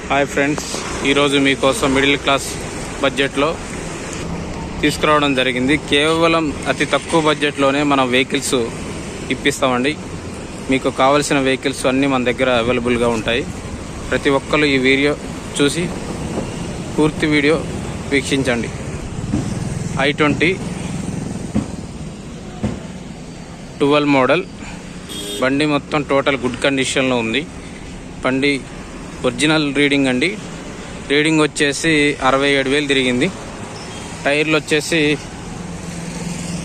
Hi friends, ఈరోజు మీకోసం middle class బడ్జెట్లో తీసుకురావడం జరిగింది. కేవలం అతి తక్కువ బడ్జెట్లోనే మనం వెహికల్స్ ఇప్పిస్తామండి. మీకు కావలసిన వెహికల్స్ అన్నీ మన దగ్గర అవైలబుల్గా ఉంటాయి. ప్రతి ఒక్కరు ఈ వీడియో చూసి పూర్తి వీడియో వీక్షించండి. i20 12 మోడల్ బండి మొత్తం టోటల్ గుడ్ కండిషన్లో ఉంది. బండి ఒరిజినల్ రీడింగ్ అండి. రీడింగ్ వచ్చేసి 67,000 తిరిగింది. టైర్లు వచ్చేసి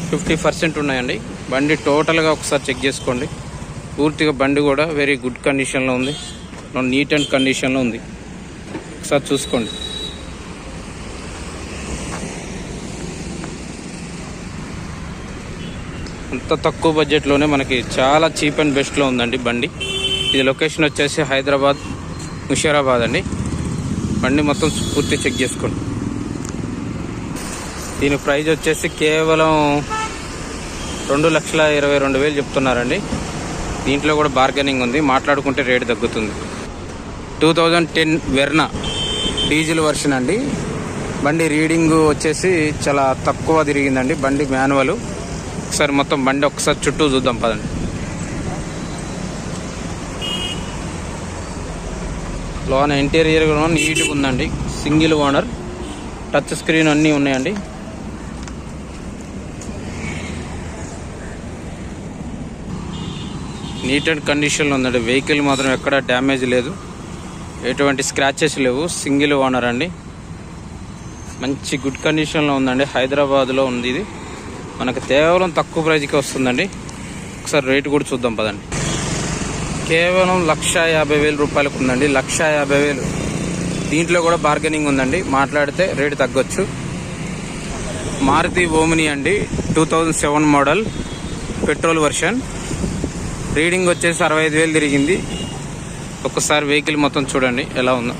50% ఉన్నాయండి. బండి టోటల్గా ఒకసారి చెక్ చేసుకోండి. పూర్తిగా బండి కూడా వెరీ గుడ్ కండిషన్లో ఉంది, నీట్ అండ్ కండిషన్లో ఉంది. ఒకసారి చూసుకోండి. అంత తక్కువ బడ్జెట్లోనే మనకి చాలా చీప్ అండ్ బెస్ట్లో ఉందండి బండి. ఇది లొకేషన్ వచ్చేసి హైదరాబాద్ ముషీరాబాద్ అండి. బండి మొత్తం పూర్తి చెక్ చేసుకోండి. దీని ప్రైజ్ వచ్చేసి కేవలం 2,22,000 చెప్తున్నారండి. దీంట్లో కూడా బార్గెనింగ్ ఉంది, మాట్లాడుకుంటే రేటు తగ్గుతుంది. 2010 వెర్నా డీజిల్ వర్షన్ అండి. బండి రీడింగ్ వచ్చేసి చాలా తక్కువ తిరిగిందండి. బండి మాన్యువల్. ఒకసారి మొత్తం బండి ఒకసారి చుట్టూ చూద్దాం పదండి. లోన ఇంటీరియర్ కూడా నీట్గా ఉందండి. సింగిల్ ఓనర్, టచ్ స్క్రీన్ అన్నీ ఉన్నాయండి. నీట్ అండ్ కండిషన్లో ఉందండి. వెహికల్ మాత్రం ఎక్కడ డ్యామేజ్ లేదు, ఎటువంటి స్క్రాచెస్ లేవు. సింగిల్ ఓనర్ అండి. మంచి గుడ్ కండిషన్లో ఉందండి. హైదరాబాద్లో ఉంది ఇది. మనకు కేవలం తక్కువ ప్రైజ్కి వస్తుందండి. ఒకసారి రేటు కూడా చూద్దాం పదండి. కేవలం 1,50,000 రూపాయలకు ఉందండి. 1,50,000. దీంట్లో కూడా బార్గెనింగ్ ఉందండి, మాట్లాడితే రేటు తగ్గొచ్చు. మారుతి ఓమిని అండి. 2007 మోడల్ పెట్రోల్ వర్షన్. రీడింగ్ వచ్చేసి 65,000 తిరిగింది. ఒక్కసారి వెహికల్ మొత్తం చూడండి ఎలా ఉందో.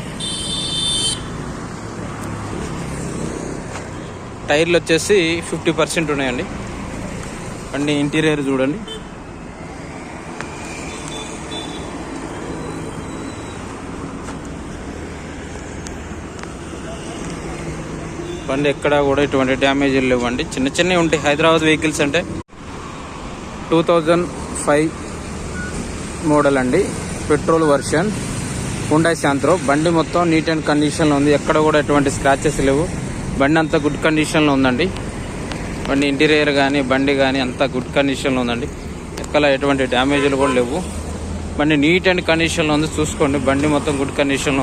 టైర్లు వచ్చేసి 50% ఉన్నాయండి. బండి ఇంటీరియర్ చూడండి. బండి ఎక్కడా కూడా ఎటువంటి డ్యామేజీలు లేవండి. చిన్న చిన్నవి ఉంటాయి హైదరాబాద్ వెహికల్స్ అంటే. 2005 మోడల్ అండి. Petrol version Hyundai Santro. బండి మొత్తం నీట్ అండ్ కండిషన్లో ఉంది. ఎక్కడ కూడా ఎటువంటి స్క్రాచెస్ లేవు. బండి అంతా గుడ్ కండిషన్లో ఉందండి. బండి ఇంటీరియర్ కానీ బండి కానీ అంతా గుడ్ కండిషన్లో ఉందండి. ఎక్కడ ఎటువంటి డ్యామేజీలు కూడా లేవు. బండి నీట్ అండ్ కండిషన్లో ఉంది. చూసుకోండి, బండి మొత్తం గుడ్ కండిషన్లో